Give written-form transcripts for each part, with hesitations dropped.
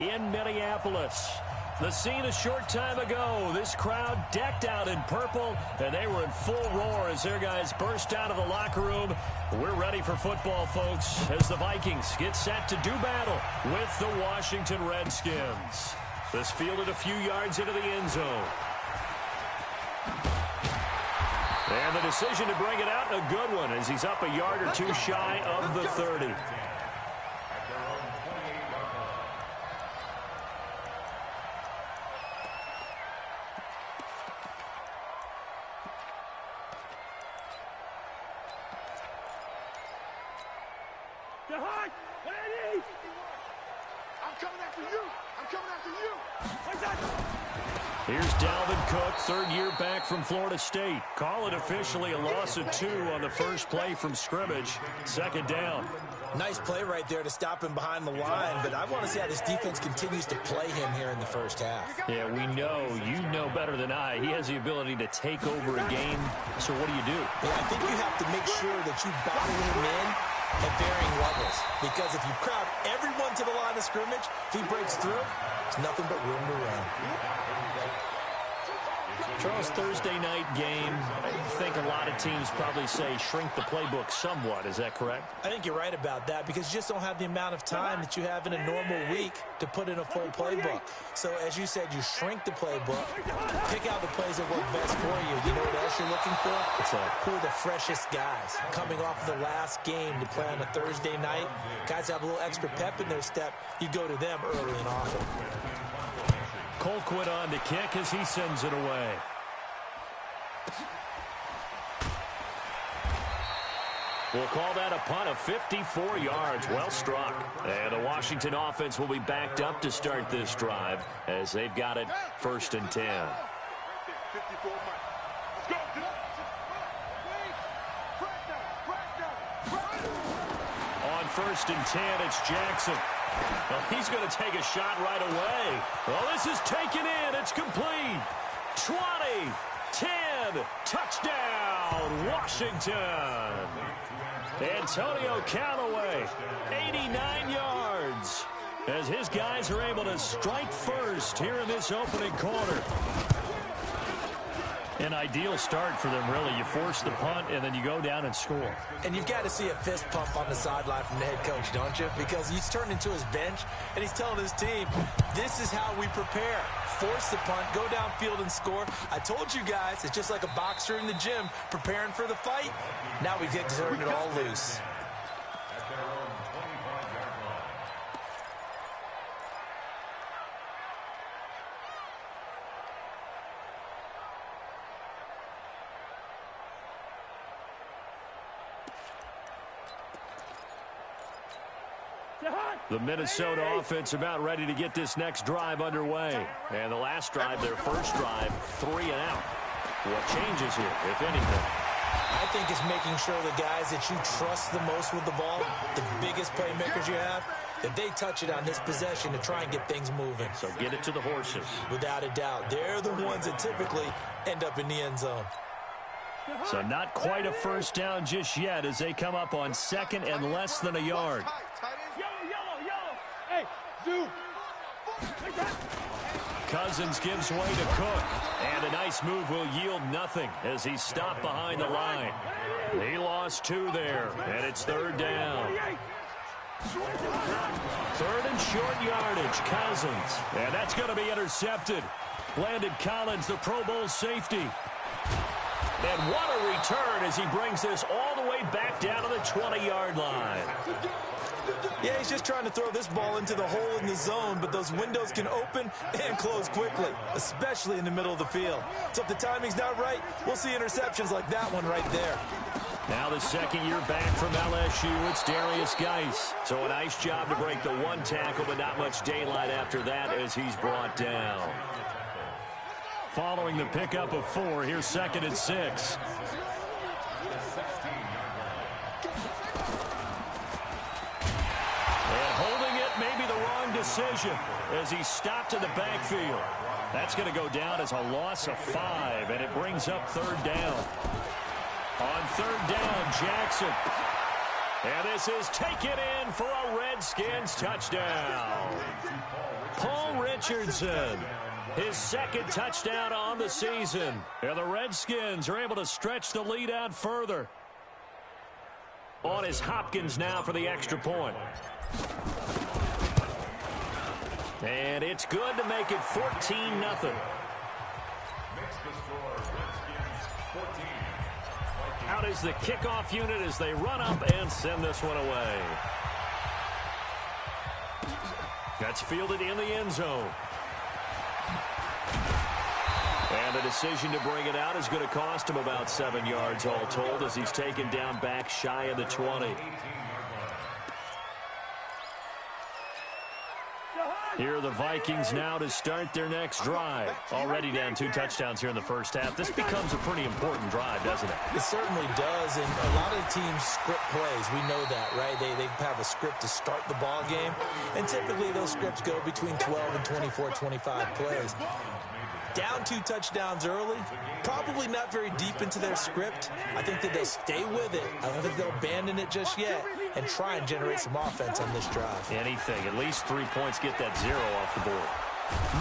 in Minneapolis. The scene a short time ago. This crowd decked out in purple, and they were in full roar as their guys burst out of the locker room. We're ready for football, folks, as the Vikings get set to do battle with the Washington Redskins. This fielded a few yards into the end zone. And the decision to bring it out, a good one, as he's up a yard or two shy of the 30. Here's Dalvin Cook, third year back from Florida State. Call it officially a loss of 2 on the first play from scrimmage. Second down. Nice play right there to stop him behind the line, but I want to see how this defense continues to play him here in the first half. Yeah, we know. You know better than I. He has the ability to take over a game. So what do you do? Yeah, I think you have to make sure that you battle him in at varying levels. Because if you crowd everyone to the line of scrimmage, if he breaks through, it's nothing but room to run. Charles, Thursday night game, I think a lot of teams probably say shrink the playbook somewhat. Is that correct? I think you're right about that because you just don't have the amount of time that you have in a normal week to put in a full playbook. So, as you said, you shrink the playbook, pick out the plays that work best for you. You know what else you're looking for? Who are the freshest guys coming off of the last game to play on a Thursday night? Guys have a little extra pep in their step. You go to them early and often. Colquitt on to kick as he sends it away. We'll call that a punt of 54 yards. Well struck. And the Washington offense will be backed up to start this drive as they've got it 1st and 10. On 1st and 10, it's Jackson. Well, he's going to take a shot right away. Well, this is taken in. It's complete. 20, 10, touchdown, Washington. Antonio Callaway, 89 yards, as his guys are able to strike first here in this opening quarter. An ideal start for them, really. You force the punt, and then you go down and score. And you've got to see a fist pump on the sideline from the head coach, don't you? Because he's turning to his bench, and he's telling his team, this is how we prepare. Force the punt, go downfield and score. I told you guys, it's just like a boxer in the gym preparing for the fight. Now we get to turn it all loose. The Minnesota offense about ready to get this next drive underway. And the last drive, their first drive, 3 and out. What changes here, if anything? I think it's making sure the guys that you trust the most with the ball, the biggest playmakers you have, that they touch it on this possession to try and get things moving. So get it to the horses. Without a doubt. They're the ones that typically end up in the end zone. So not quite a first down just yet as they come up on 2nd and less than a yard. Cousins gives way to Cook, and a nice move will yield nothing as he's stopped behind the line. He lost 2 there, and it's 3rd down. 3rd and short yardage, Cousins, and that's going to be intercepted. Landon Collins, the Pro Bowl safety. And what a return as he brings this all the way back down to the 20-yard line. Yeah, he's just trying to throw this ball into the hole in the zone, but those windows can open and close quickly, especially in the middle of the field. So if the timing's not right, we'll see interceptions like that one right there. Now the 2nd year back from LSU, it's Darius Geis. So a nice job to break the 1 tackle, but not much daylight after that as he's brought down. Following the pickup of 4, here's 2nd and 6. And holding it may be the wrong decision as he's stopped in the backfield. That's going to go down as a loss of 5, and it brings up 3rd down. On 3rd down, Jackson. And this is taken in for a Redskins touchdown. Richardson. His second touchdown on the season. And the Redskins are able to stretch the lead out further. On is Hopkins now for the extra point. And it's good to make it 14-0. Out is the kickoff unit as they run up and send this one away. That's fielded in the end zone. And the decision to bring it out is going to cost him about 7 yards all told as he's taken down back shy of the 20. Here are the Vikings now to start their next drive. Already down 2 touchdowns here in the first half. This becomes a pretty important drive, doesn't it? It certainly does, and a lot of teams script plays. We know that, right? They have a script to start the ball game, and typically those scripts go between 12 and 24, 25 plays. Down 2 touchdowns early, probably not very deep into their script. I think that they'll stay with it. I don't think they'll abandon it just yet and try and generate some offense on this drive. Anything, at least 3 points, get that 0 off the board.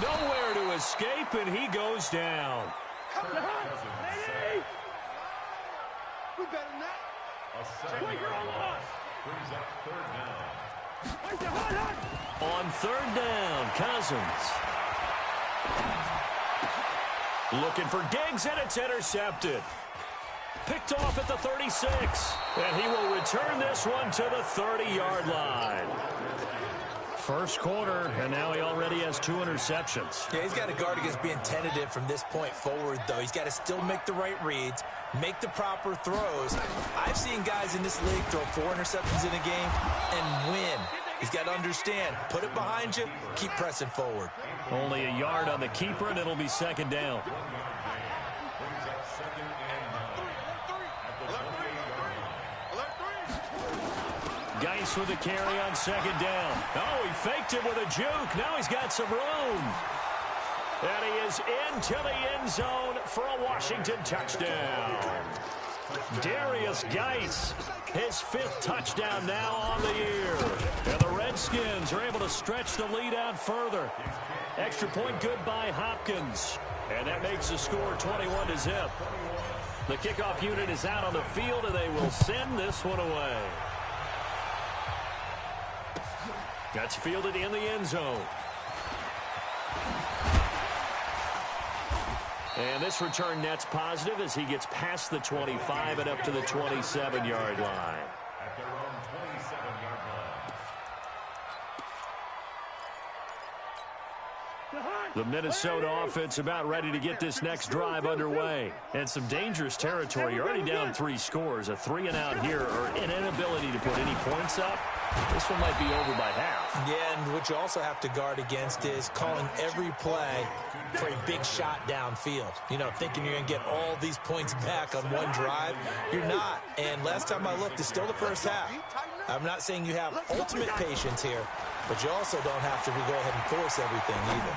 Nowhere to escape, and he goes down. On third down, Cousins. Looking for Diggs, and it's intercepted. Picked off at the 36. And he will return this one to the 30-yard line. First quarter, and now he already has 2 interceptions. Yeah, he's got to guard against being tentative from this point forward, though. He's got to still make the right reads, make the proper throws. I've seen guys in this league throw 4 interceptions in a game and win. He's got to understand, put it behind you, keep pressing forward. Only a yard on the keeper, and it'll be second down. Geis with a carry on second down. Oh, he faked it with a juke. Now he's got some room. And he is into the end zone for a Washington touchdown. Darius Geis, his 5th touchdown now on the year. And the Redskins are able to stretch the lead out further. Extra point good by Hopkins. And that makes the score 21-0. The kickoff unit is out on the field, and they will send this one away. That's fielded in the end zone. And this return net's positive as he gets past the 25 and up to the 27-yard line. The Minnesota offense about ready to get this next drive underway. And some dangerous territory. You're already down 3 scores. A 3-and-out here or an inability to put any points up. This one might be over by half. Yeah, and what you also have to guard against is calling every play for a big shot downfield. You know, thinking you're going to get all these points back on one drive. You're not. And last time I looked, it's still the first half. I'm not saying you have ultimate patience here, but you also don't have to go ahead and force everything either.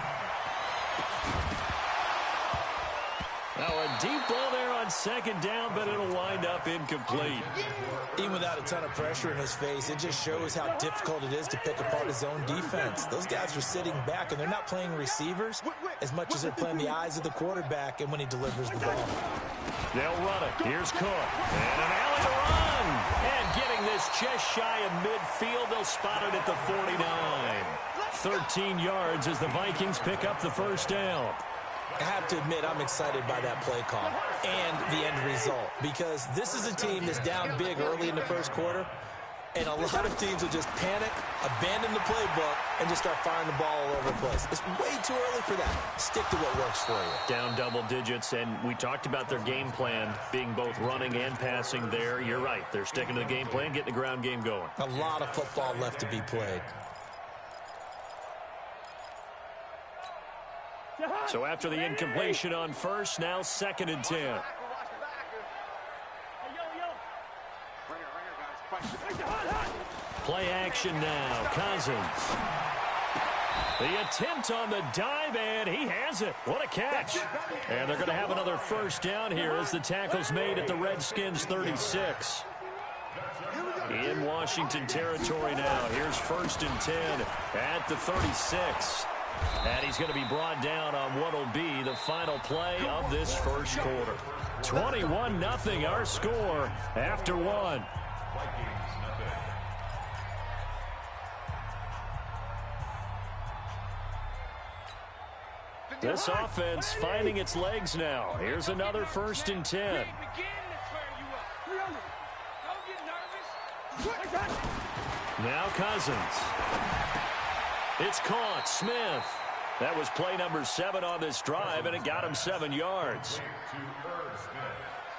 Now a deep ball there on second down, but it'll wind up incomplete. Even without a ton of pressure in his face, it just shows how difficult it is to pick apart his own defense. Those guys are sitting back, and they're not playing receivers as much as they're playing the eyes of the quarterback and when he delivers the ball. They'll run it. Here's Cook. And an alley to run. And getting this just shy of midfield, they'll spot it at the 49. 13 yards as the Vikings pick up the first down. I have to admit, I'm excited by that play call and the end result, because this is a team that's down big early in the first quarter, and a lot of teams will just panic, abandon the playbook, and just start firing the ball all over the place. It's way too early for that. Stick to what works for you. Down double digits, and we talked about their game plan being both running and passing there. You're right. They're sticking to the game plan, getting the ground game going. A lot of football left to be played. So after the incompletion on first, now 2nd and 10. Play action now. Cousins. The attempt on the dive, and he has it. What a catch. And they're going to have another first down here as the tackle's made at the Redskins 36. In Washington territory now. Here's 1st and 10 at the 36. And he's going to be brought down on what will be the final play of this first quarter. 21-0 our score after one. This offense finding its legs now. Here's another 1st and 10. Now Cousins. It's caught. Smith. That was play number 7 on this drive, and it got him 7 yards.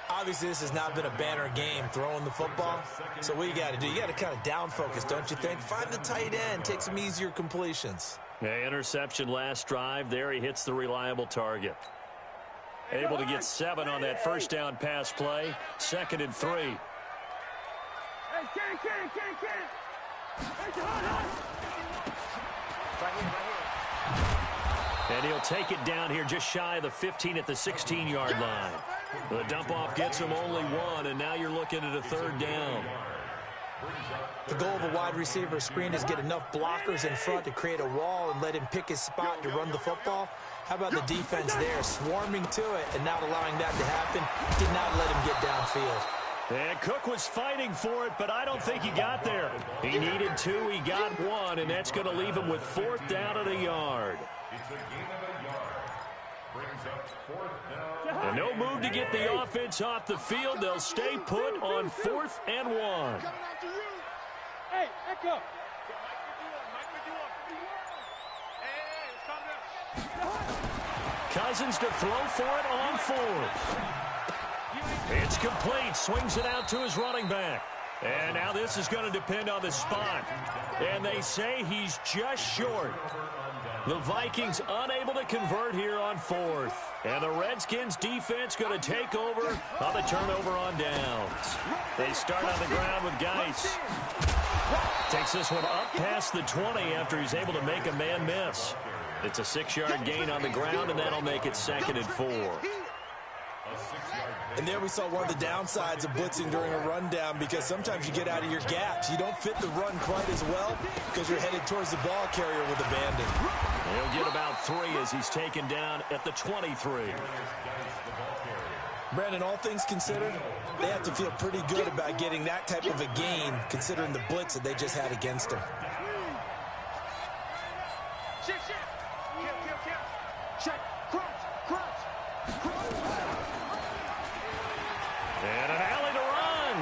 Obviously, this has not been a banner game throwing the football. So what you got to do, you got to kind of down focus, don't you think? Find the tight end, take some easier completions. Yeah, interception last drive. There he hits the reliable target. Able to get 7 on that first down pass play. 2nd and 3. And he'll take it down here just shy of the 15 at the 16-yard line. The dump-off gets him only 1, and now you're looking at a 3rd down. The goal of a wide receiver screen is get enough blockers in front to create a wall and let him pick his spot to run the football. How about the defense there, swarming to it and not allowing that to happen? Did not let him get downfield. And Cook was fighting for it, but I don't think he got there. He needed 2, he got 1, and that's going to leave him with 4th down at a yard. And no move to get the offense off the field. They'll stay put on 4th and 1. Hey, Echo. Cousins to throw for it on 4th. It's complete. Swings it out to his running back. And now this is going to depend on the spot. And they say he's just short. The Vikings unable to convert here on 4th. And the Redskins defense going to take over on the turnover on downs. They start on the ground with Geis. Takes this one up past the 20 after he's able to make a man miss. It's a 6-yard gain on the ground, and that'll make it 2nd and 4. And there we saw one of the downsides of blitzing during a rundown, because sometimes you get out of your gaps. You don't fit the run quite as well because you're headed towards the ball carrier with abandon. He'll get about 3 as he's taken down at the 23. Brandon, all things considered, they have to feel pretty good about getting that type of a gain considering the blitz that they just had against them. And an alley to run.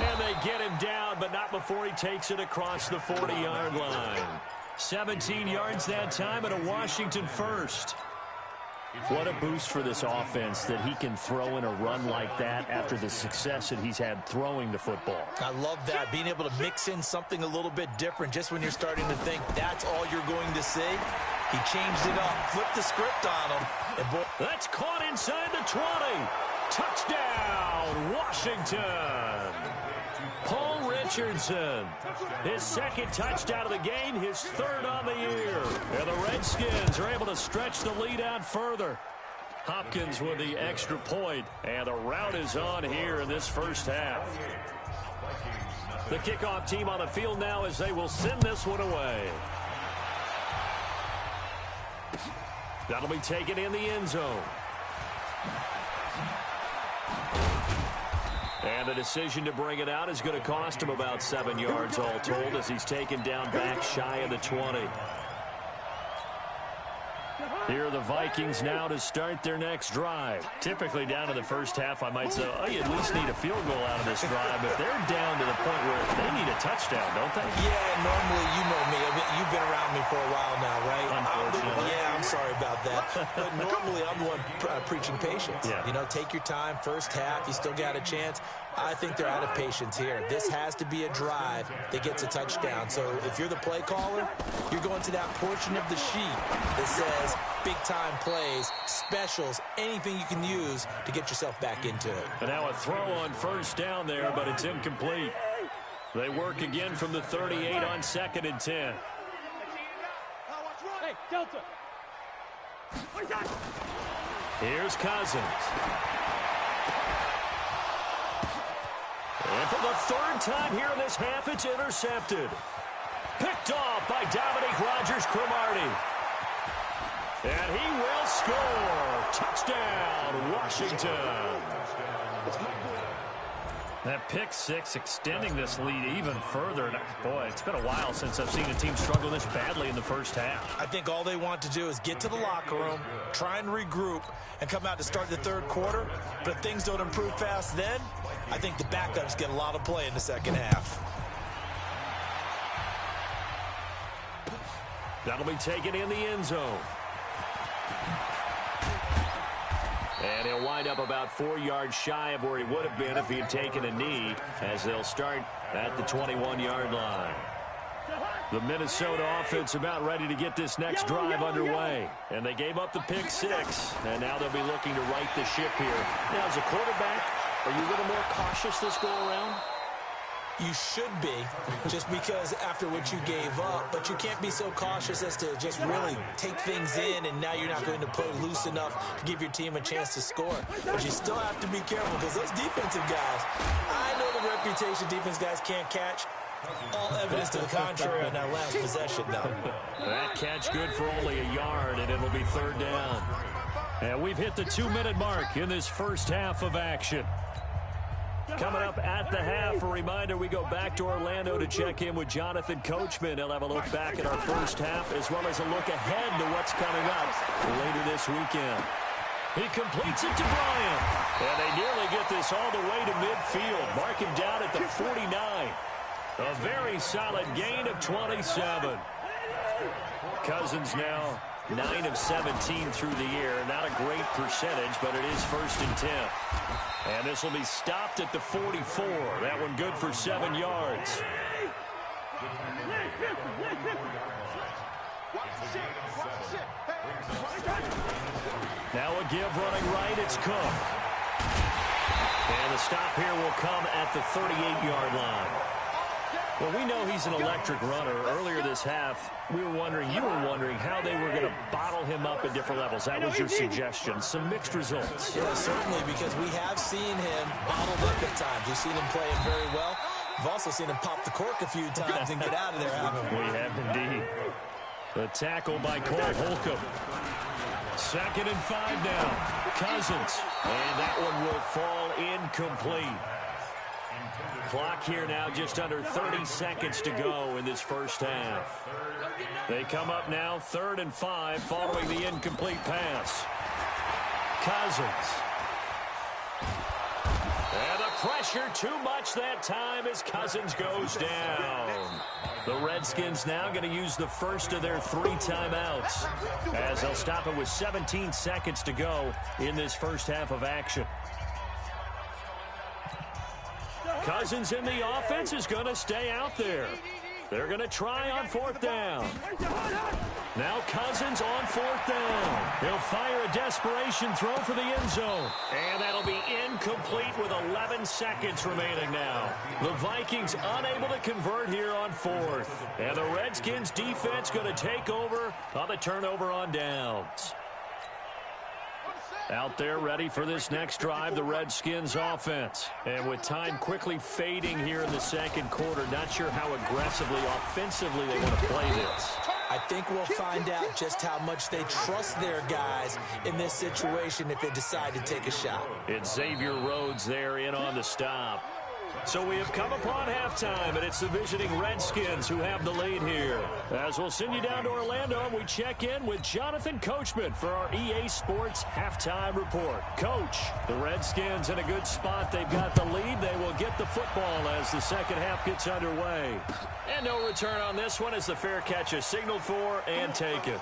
And they get him down, but not before he takes it across the 40-yard line. 17 yards that time and a Washington 1st. What a boost for this offense that he can throw in a run like that after the success that he's had throwing the football. I love that, being able to mix in something a little bit different just when you're starting to think that's all you're going to see. He changed it up, flipped the script on him. And boy, that's caught inside the 20. Touchdown, Washington. Paul Richardson, his 2nd touchdown of the game, his 3rd on the year. And the Redskins are able to stretch the lead out further. Hopkins with the extra point, and the rout is on here in this first half. The kickoff team on the field now as they will send this one away. That'll be taken in the end zone. And the decision to bring it out is going to cost him about 7 yards all told as he's taken down back shy of the 20. Here are the Vikings now to start their next drive. Typically down to the first half, I might say, oh, you at least need a field goal out of this drive. But they're down to the point where they need a touchdown, don't they? yeah, normally, you know me. You've been around me for a while now, right? Unfortunately. Yeah, I'm sorry about that. But normally, I'm the one preaching patience. Yeah. You know, take your time. First half, you still got a chance. I think they're out of patience here. This has to be a drive that gets a touchdown. So if you're the play caller, you're going to that portion of the sheet that says big-time plays, specials, anything you can use to get yourself back into it. And now a throw on first down there, but it's incomplete. They work again from the 38 on 2nd and 10. Hey, Delta. Here's Cousins. And for the 3rd time here in this half, it's intercepted. Picked picked off by Dominique Rodgers-Cromartie. And he will score. Touchdown, Washington. That pick six extending this lead even further. Boy, it's been a while since I've seen a team struggle this badly in the first half. I think all they want to do is get to the locker room, try and regroup, and come out to start the third quarter. But if things don't improve fast then, I think the backups get a lot of play in the second half. That'll be taken in the end zone. And he'll wind up about 4 yards shy of where he would have been if he had taken a knee, as they'll start at the 21-yard line. The Minnesota offense about ready to get this next drive underway. And they gave up the pick six, and now they'll be looking to right the ship here. Now, as a quarterback, are you a little more cautious this go-around? You should be, just because after what you gave up, but you can't be so cautious as to just really take things in, and now you're not going to play loose enough to give your team a chance to score. But you still have to be careful, because those defensive guys, I know the reputation defense guys can't catch. All evidence to the contrary on that last possession, though. That catch good for only a yard, and it'll be third down. And we've hit the 2-minute mark in this first half of action. Coming up at the half, a reminder, we go back to Orlando to check in with Jonathan Coachman. He'll have a look back at our first half as well as a look ahead to what's coming up later this weekend. He completes it to Bryant. And they nearly get this all the way to midfield. Mark him down at the 49. A very solid gain of 27. Cousins now 9 of 17 through the air. Not a great percentage, but it is 1st and 10. And this will be stopped at the 44. That one good for 7 yards. Now a give running right. It's Cook. And the stop here will come at the 38-yard line. Well, we know he's an electric runner. Earlier this half, you were wondering how they were going to bottle him up at different levels. That was your suggestion. Some mixed results. Yeah, certainly, because we have seen him bottled up at times. We've seen him playing very well. We've also seen him pop the cork a few times and get out of there, haven't we? We have indeed. The tackle by Cole Holcomb. 2nd and 5 now. Cousins. And that one will fall incomplete. Clock here now, just under 30 seconds to go in this first half. They come up now 3rd and 5 following the incomplete pass. Cousins. And the pressure too much that time as Cousins goes down. The Redskins now going to use the first of their 3 timeouts as they'll stop it with 17 seconds to go in this first half of action. Cousins in the offense is going to stay out there. They're going to try on 4th down. Now Cousins on 4th down. He'll fire a desperation throw for the end zone. And that'll be incomplete with 11 seconds remaining now. The Vikings unable to convert here on 4th. And the Redskins defense going to take over on the turnover on downs. Out there ready for this next drive, the Redskins offense. And with time quickly fading here in the second quarter, not sure how aggressively, offensively they want to play this. I think we'll find out just how much they trust their guys in this situation if they decide to take a shot. It's Xavier Rhodes there in on the stop. So we have come upon halftime, and it's the visiting Redskins who have the lead here. As we'll send you down to Orlando, and we check in with Jonathan Coachman for our EA Sports Halftime Report. Coach, the Redskins in a good spot. They've got the lead. They will get the football as the second half gets underway. And no return on this one as the fair catch is signaled for and taken.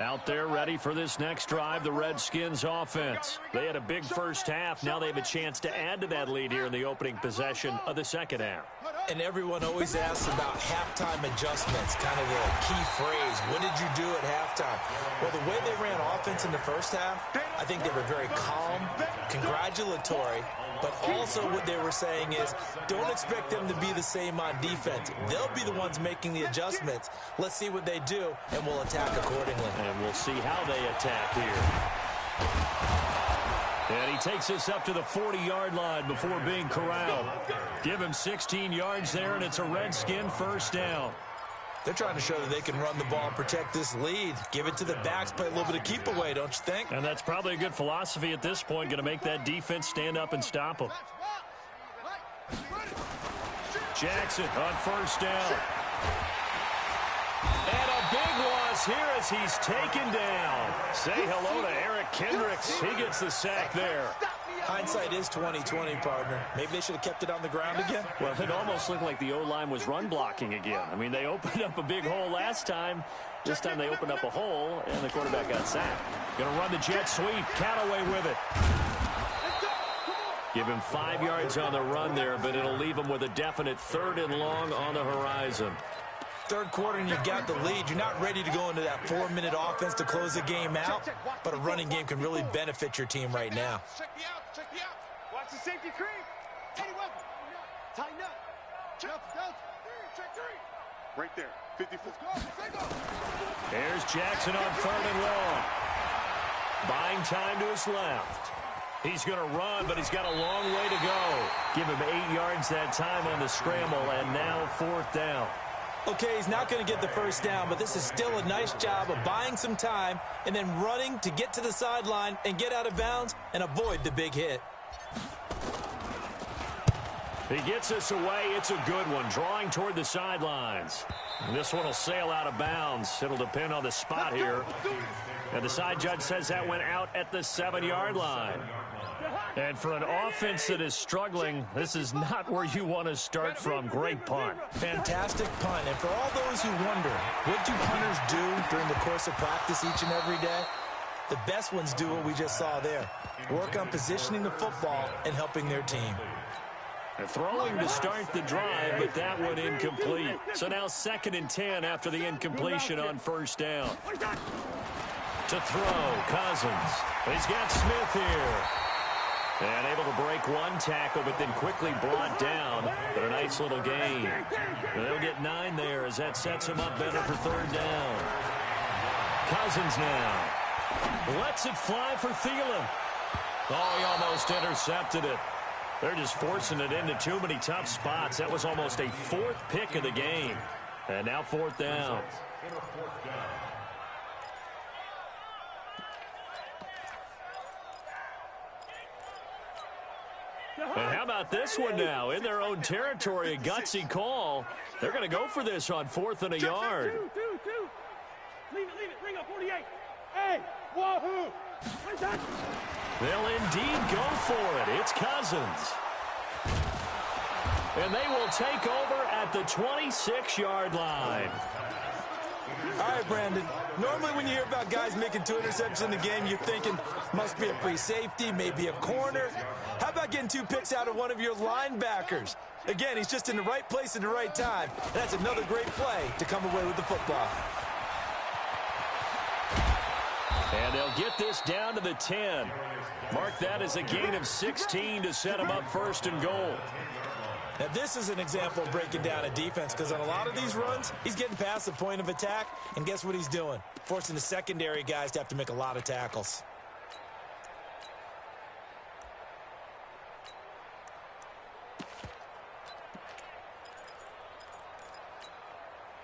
Out there ready for this next drive, the Redskins offense. They had a big first half. Now they have a chance to add to that lead here in the opening possession of the second half. And everyone always asks about halftime adjustments, kind of the key phrase. What did you do at halftime? Well, the way they ran offense in the first half, I think they were very calm, congratulatory, but also what they were saying is don't expect them to be the same on defense. They'll be the ones making the adjustments. Let's see what they do, and we'll attack accordingly. And we'll see how they attack here. And he takes us up to the 40-yard line before being corralled. Give him 16 yards there, and it's a Redskin first down. They're trying to show that they can run the ball and protect this lead. Give it to the backs, play a little bit of keep away, don't you think? And that's probably a good philosophy at this point, going to make that defense stand up and stop them. Jackson on first down. And a big loss here as he's taken down. Say hello to Eric Kendricks. He gets the sack there. Hindsight is 20/20, partner. Maybe they should have kept it on the ground again. Well, it almost looked like the O-line was run blocking again. I mean, they opened up a big hole last time. This time they opened up a hole, and the quarterback got sacked. Going to run the jet sweep. Callaway with it. Give him 5 yards on the run there, but it'll leave him with a definite 3rd and long on the horizon. Third quarter and you've got the lead. You're not ready to go into that 4-minute offense to close the game out, but a running game can really benefit your team right now. Check me out. Watch the safety creep. Teddy Weapon. Tighten up. Check 3. Right there. 54. There's Jackson on 3rd and long. Buying time to his left. He's going to run, but he's got a long way to go. Give him 8 yards that time on the scramble, and now 4th down. Okay, he's not going to get the first down, but this is still a nice job of buying some time and then running to get to the sideline and get out of bounds and avoid the big hit. He gets us away. It's a good one, drawing toward the sidelines. And this one will sail out of bounds. It'll depend on the spot here. And the side judge says that went out at the 7-yard line. And for an offense that is struggling, this is not where you want to start from. Great punt. Fantastic punt. And for all those who wonder, what do punters do during the course of practice each and every day? The best ones do what we just saw there. Work on positioning the football and helping their team. They're throwing to start the drive, but that one incomplete. So now 2nd and 10 after the incompletion on first down. To throw, Cousins. He's got Smith here. And able to break one tackle, but then quickly brought down. But a nice little gain. And they'll get 9 there as that sets him up better for 3rd down. Cousins now. Lets it fly for Thielen. Oh, he almost intercepted it. They're just forcing it into too many tough spots. That was almost a 4th pick of the game. And now 4th down. And how about this one now? In their own territory, a gutsy call. They're going to go for this on 4th and a yard. Leave it. Bring up 48. Hey, wahoo. They'll indeed go for it. It's Cousins. And they will take over at the 26-yard line. All right, Brandon. Normally when you hear about guys making 2 interceptions in the game, you're thinking must be a free safety, maybe a corner. How about getting 2 picks out of one of your linebackers? Again, he's just in the right place at the right time. That's another great play to come away with the football. And they'll get this down to the 10. Mark that as a gain of 16 to set them up 1st and goal. Now, this is an example of breaking down a defense because on a lot of these runs, he's getting past the point of attack, and guess what he's doing? Forcing the secondary guys to have to make a lot of tackles.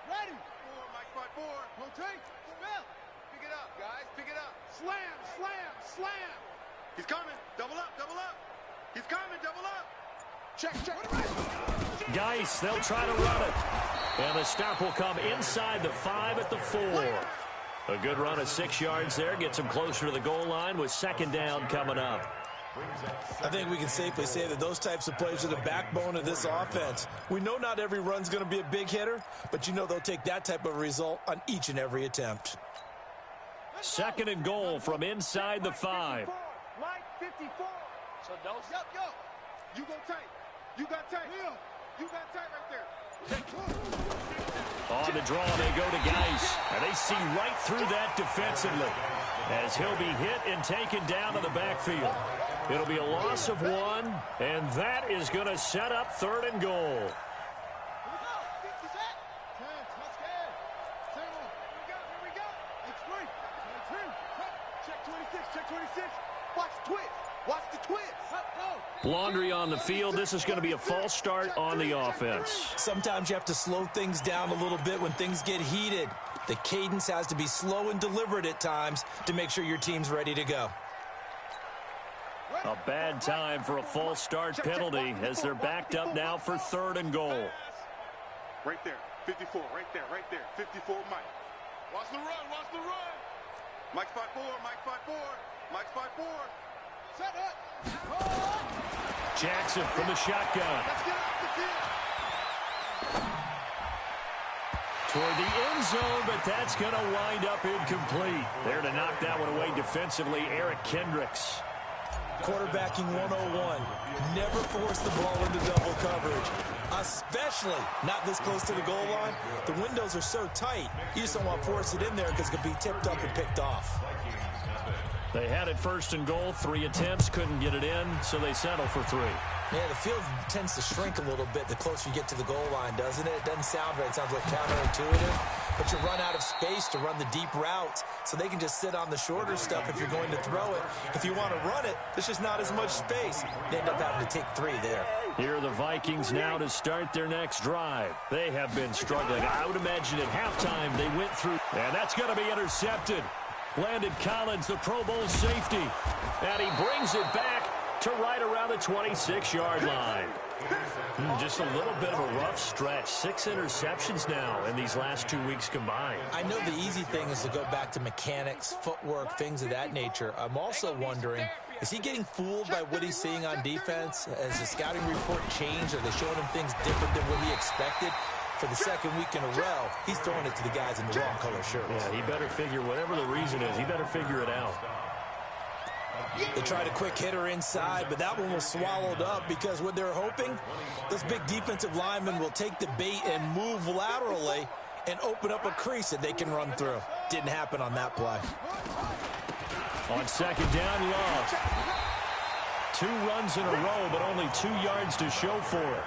Ready. 4, Mike 4. Rotate. Spell. Pick it up, guys. Pick it up. Slam. He's coming. Double up. He's coming. Double up. Check. Geis, they'll try to run it. And the stop will come inside the 5 at the 4. A good run of 6 yards there. Gets them closer to the goal line with 2nd down coming up. I think we can safely say that those types of plays are the backbone of this offense. We know not every run's going to be a big hitter, but you know they'll take that type of result on each and every attempt. 2nd and goal from inside the 5. Mike 54. So no. Yo. You go tight. You got tight. You got tight right there. On the draw, they go to Geis. And they see right through that defensively as he'll be hit and taken down to the backfield. It'll be a loss of 1, and that is going to set up 3rd and goal. Check 26. Watch twitch. Watch the twist. Laundry on the field. This is going to be a false start on the offense. Sometimes you have to slow things down a little bit when things get heated. The cadence has to be slow and deliberate at times to make sure your team's ready to go. A bad time for a false start penalty as they're backed up now for 3rd and goal. Right there. 54. Right there. 54, Mike. Watch the run. Mike's 5-4. Mike's 5-4. Set up. Jackson from the shotgun. Let's get off the field. Toward the end zone, but that's going to wind up incomplete. There to knock that one away defensively, Eric Kendricks. Quarterbacking 101. Never force the ball into double coverage, especially not this close to the goal line. The windows are so tight, you just don't want to force it in there because it could be tipped up and picked off. They had it 1st and goal, 3 attempts, couldn't get it in, so they settle for 3. Yeah, the field tends to shrink a little bit the closer you get to the goal line, doesn't it? It doesn't sound right. It sounds like counterintuitive. But you run out of space to run the deep routes, so they can just sit on the shorter stuff if you're going to throw it. If you want to run it, there's just not as much space. You end up having to take 3 there. Here are the Vikings now to start their next drive. They have been struggling. I would imagine at halftime they went through. And that's going to be intercepted. Landon Collins, the Pro Bowl safety. And he brings it back to right around the 26-yard line. Just a little bit of a rough stretch. 6 interceptions now in these last 2 weeks combined. I know the easy thing is to go back to mechanics, footwork, things of that nature. I'm also wondering, is he getting fooled by what he's seeing on defense? Has the scouting report changed? Are they showing him things different than what he expected? For the 2nd week in a row, he's throwing it to the guys in the wrong color shirts. Yeah, he better figure, whatever the reason is, he better figure it out. They tried a quick hitter inside, but that one was swallowed up because what they're hoping, those big defensive linemen will take the bait and move laterally and open up a crease that they can run through. Didn't happen on that play. On 2nd down, Love. 2 runs in a row, but only 2 yards to show for it.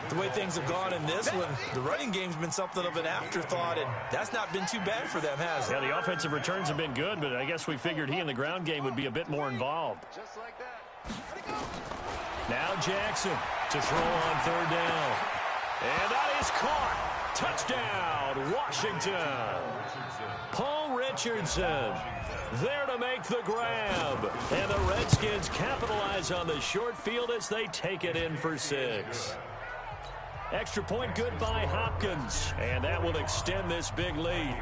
The way things have gone in this one, the running game's been something of an afterthought, and that's not been too bad for them, has it? Yeah, the offensive returns have been good, but I guess we figured he in the ground game would be a bit more involved. Just like that. Now Jackson to throw on 3rd down. And that is caught. Touchdown, Washington. Paul Richardson there to make the grab. And the Redskins capitalize on the short field as they take it in for 6. Extra point good by Hopkins, and that will extend this big lead.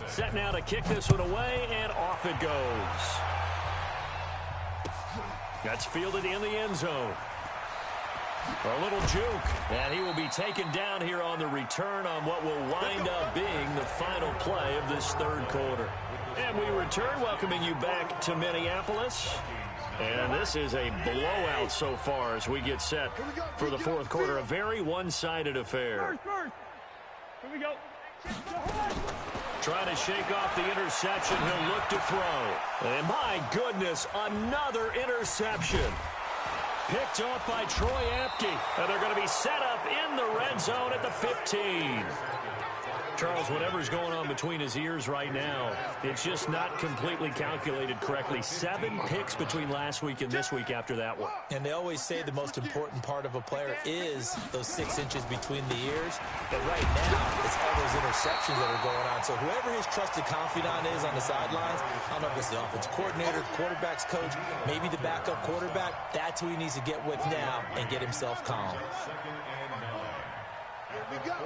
Set now to kick this one away, and off it goes. That's fielded in the end zone. A little juke, and he will be taken down here on the return on what will wind up being the final play of this 3rd quarter. And we return, welcoming you back to Minneapolis. And this is a blowout so far as we get set for the 4th quarter. A very one-sided affair. Here we go. Trying to shake off the interception. He'll look to throw. And my goodness, another interception. Picked off by Troy Apke. And they're going to be set up in the red zone at the 15. Charles, whatever's going on between his ears right now, it's just not completely calculated correctly. 7 picks between last week and this week after that one. And they always say the most important part of a player is those 6 inches between the ears. But right now, it's all those interceptions that are going on. So whoever his trusted confidant is on the sidelines, I don't know if it's the offensive coordinator, the quarterback's coach, maybe the backup quarterback, that's who he needs to get with now and get himself calm. Here we go.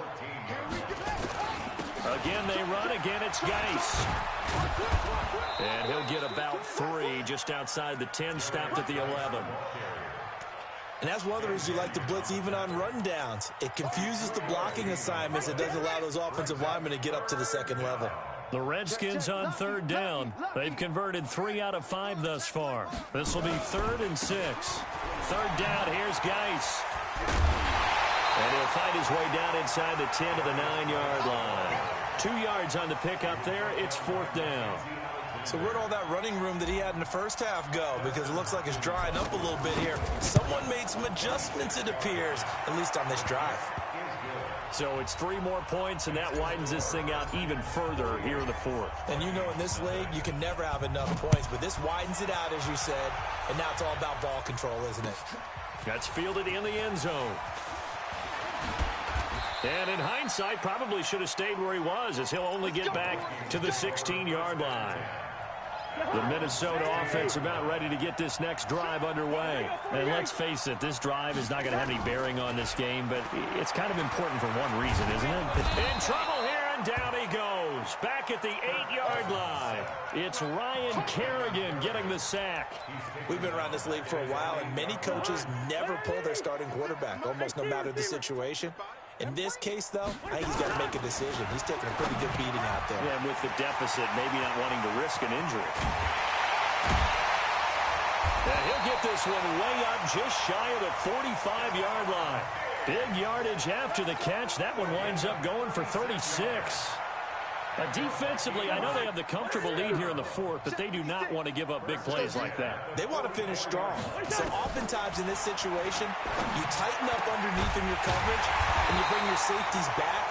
Again, they run. Again, it's Geis. And he'll get about 3 just outside the 10, stopped at the 11. And that's one of the reasons you like to blitz even on rundowns. It confuses the blocking assignments. It doesn't allow those offensive linemen to get up to the 2nd level. The Redskins on 3rd down. They've converted 3 out of 5 thus far. This will be 3rd and 6. 3rd down, here's Geis. And he'll find his way down inside the 10 to the 9-yard line. 2 yards on the pickup there. It's 4th down. So where'd all that running room that he had in the first half go? Because it looks like it's drying up a little bit here. Someone made some adjustments, it appears, at least on this drive. So it's 3 more points, and that widens this thing out even further here in the fourth. And you know in this league, you can never have enough points, but this widens it out, as you said, and now it's all about ball control, isn't it? That's fielded in the end zone. And in hindsight, probably should have stayed where he was, as he'll only get back to the 16-yard line. The Minnesota offense about ready to get this next drive underway. And let's face it, this drive is not going to have any bearing on this game, but it's kind of important for one reason, isn't it? In trouble here, and down he goes. Back at the 8-yard line. It's Ryan Kerrigan getting the sack. We've been around this league for a while, and many coaches never pull their starting quarterback, almost no matter the situation. In this case, though, I think he's got to make a decision. He's taking a pretty good beating out there. Yeah, and with the deficit, maybe not wanting to risk an injury. And he'll get this one way up just shy of the 45-yard line. Big yardage after the catch. That one winds up going for 36. Defensively, I know they have the comfortable lead here in the fourth, but they do not want to give up big plays like that. They want to finish strong. So oftentimes in this situation, you tighten up underneath in your coverage, and you bring your safeties back.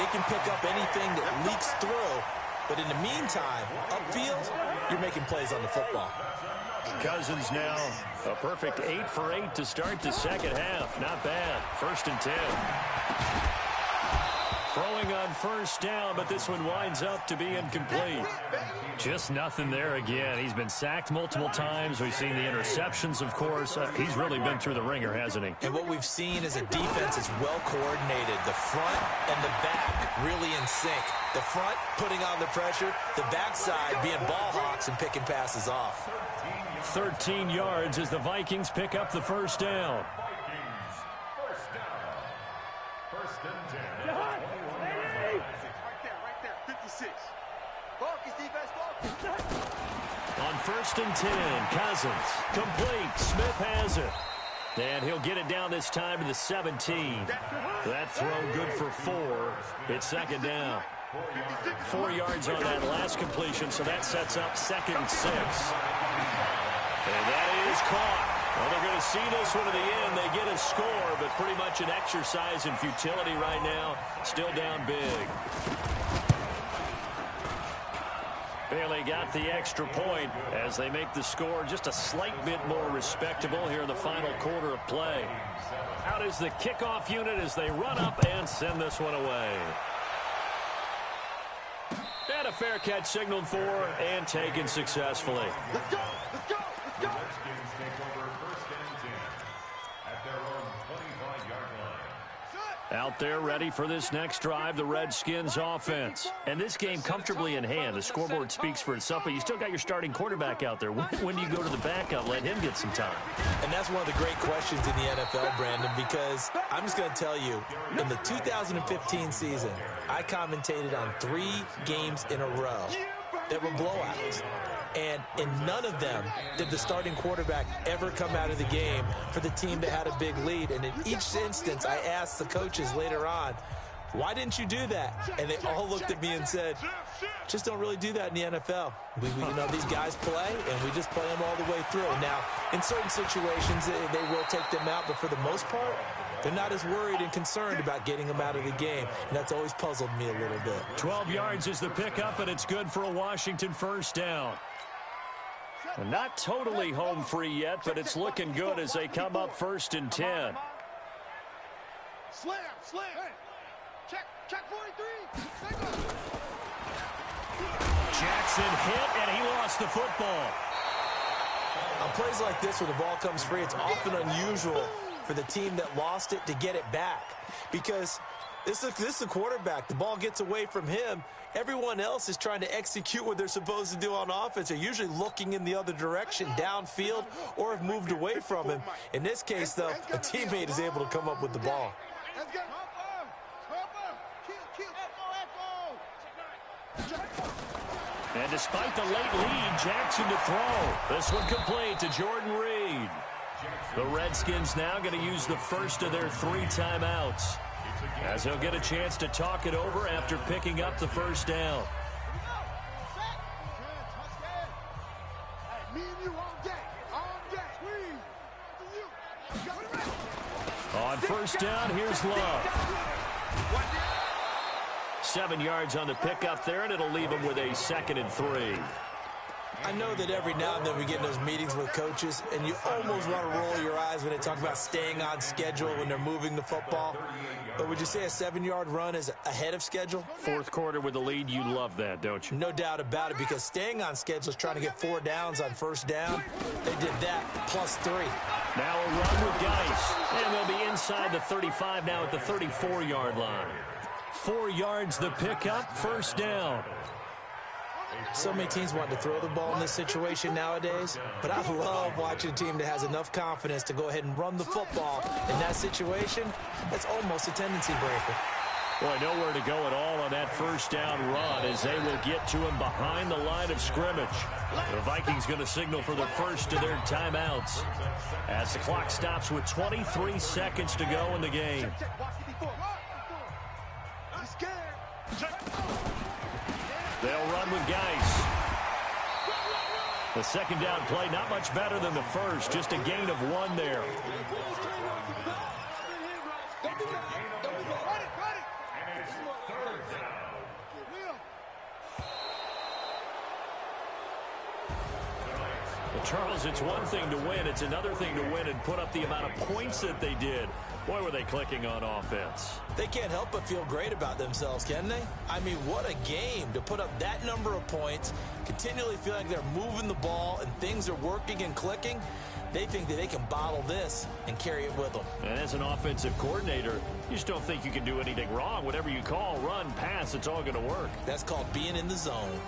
They can pick up anything that leaks through. But in the meantime, upfield, you're making plays on the football. Cousins now a perfect 8 for 8 to start the second half. Not bad. 1st and 10. Throwing on 1st down, but this one winds up to be incomplete. Just nothing there again. He's been sacked multiple times. We've seen the interceptions, of course. He's really been through the ringer, hasn't he? And what we've seen is a defense that's well coordinated. The front and the back really in sync. The front putting on the pressure, the backside being ball hawks and picking passes off. 13 yards as the Vikings pick up the 1st down. On 1st and 10, Cousins, complete, Smith has it. And he'll get it down this time to the 17. That throw good for 4. It's 2nd down. 4 yards on that last completion, so that sets up 2nd and 6. And that is caught. Well, they're going to see this one to the end. They get a score, but pretty much an exercise in futility right now. Still down big. Bailey got the extra point as they make the score just a slight bit more respectable here in the final quarter of play. Out is the kickoff unit as they run up and send this one away. And a fair catch signaled for and taken successfully. Let's go! Let's go! Let's go! Out there ready for this next drive, the Redskins offense. And this game comfortably in hand. The scoreboard speaks for itself, but you still got your starting quarterback out there. When do you go to the backup, let him get some time? And that's one of the great questions in the NFL, Brandon, because I'm just going to tell you, in the 2015 season, I commentated on 3 games in a row that were blowouts. And in none of them did the starting quarterback ever come out of the game for the team that had a big lead. And in each instance, I asked the coaches later on, why didn't you do that? And they all looked at me and said, just don't really do that in the NFL. We you know, these guys play, and we just play them all the way through. Now, in certain situations, they will take them out, but for the most part, they're not as worried and concerned about getting them out of the game, and that's always puzzled me a little bit. 12 yards is the pickup, and it's good for a Washington 1st down. And not totally home free yet, but it's looking good as they come up 1st and 10. Slam! Slam! Check 43! Jackson hit, and he lost the football. On plays like this where the ball comes free, it's often unusual for the team that lost it to get it back. Because this is the quarterback. The ball gets away from him. Everyone else is trying to execute what they're supposed to do on offense. They're usually looking in the other direction, downfield, or have moved away from him. In this case, though, a teammate is able to come up with the ball. And despite the late lead, Jackson to throw. This one complete to Jordan Reed. The Redskins now going to use the first of their 3 timeouts, as he'll get a chance to talk it over after picking up the 1st down. On 1st down, here's Love. 7 yards on the pickup there, and it'll leave them with a 2nd and 3. I know that every now and then we get in those meetings with coaches, and you almost want to roll your eyes when they talk about staying on schedule when they're moving the football. But would you say a 7-yard run is ahead of schedule? Fourth quarter with the lead, you love that, don't you? No doubt about it, because staying on schedule is trying to get 4 downs on first down. They did that plus 3. Now a run with Geis, and they'll be inside the 35 now at the 34-yard line. 4 yards the pickup, first down. So many teams want to throw the ball in this situation nowadays, but I love watching a team that has enough confidence to go ahead and run the football. In that situation, that's almost a tendency breaker. Boy, nowhere to go at all on that first down run as they will get to him behind the line of scrimmage. The Vikings going to signal for the first of their timeouts as the clock stops with 23 seconds to go in the game. They'll run with Geis. The second down play, not much better than the first, just a gain of 1 there. Well, Charles, it's one thing to win. It's another thing to win and put up the amount of points that they did. Boy, were they clicking on offense. They can't help but feel great about themselves, can they? I mean, what a game to put up that number of points, continually feel like they're moving the ball and things are working and clicking. They think that they can bottle this and carry it with them. And as an offensive coordinator, you just don't think you can do anything wrong. Whatever you call, run, pass, it's all going to work. That's called being in the zone.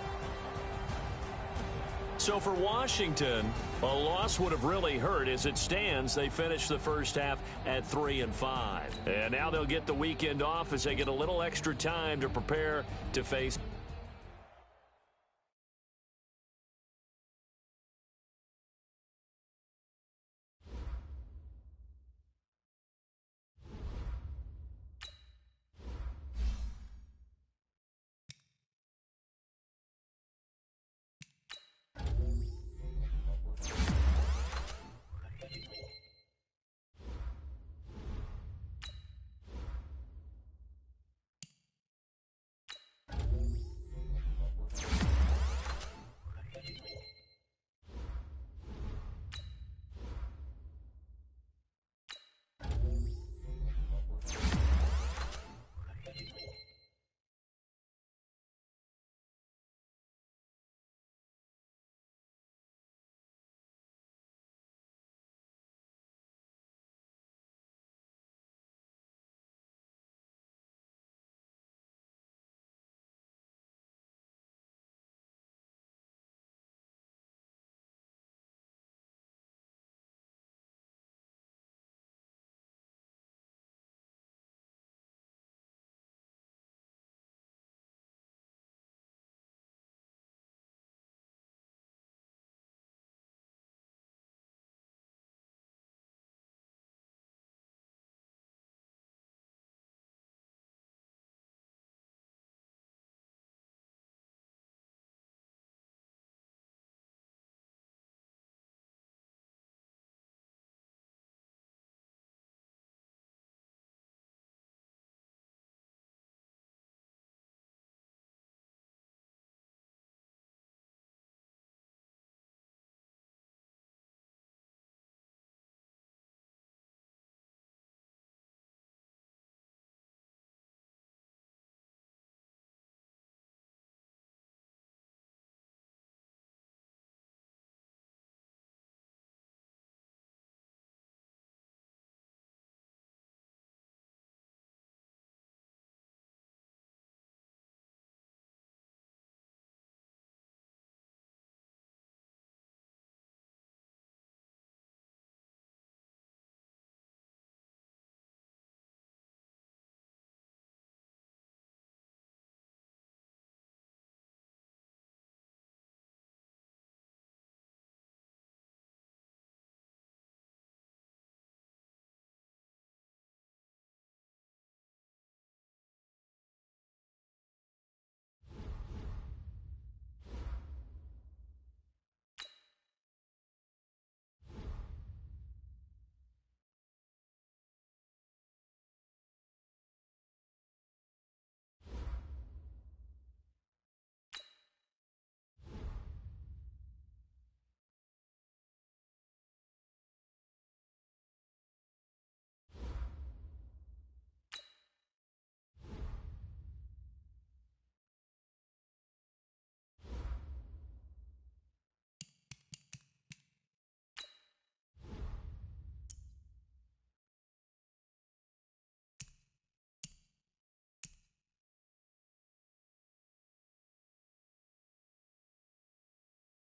So for Washington, a loss would have really hurt. As it stands, they finished the first half at 3-5. And now they'll get the weekend off as they get a little extra time to prepare to face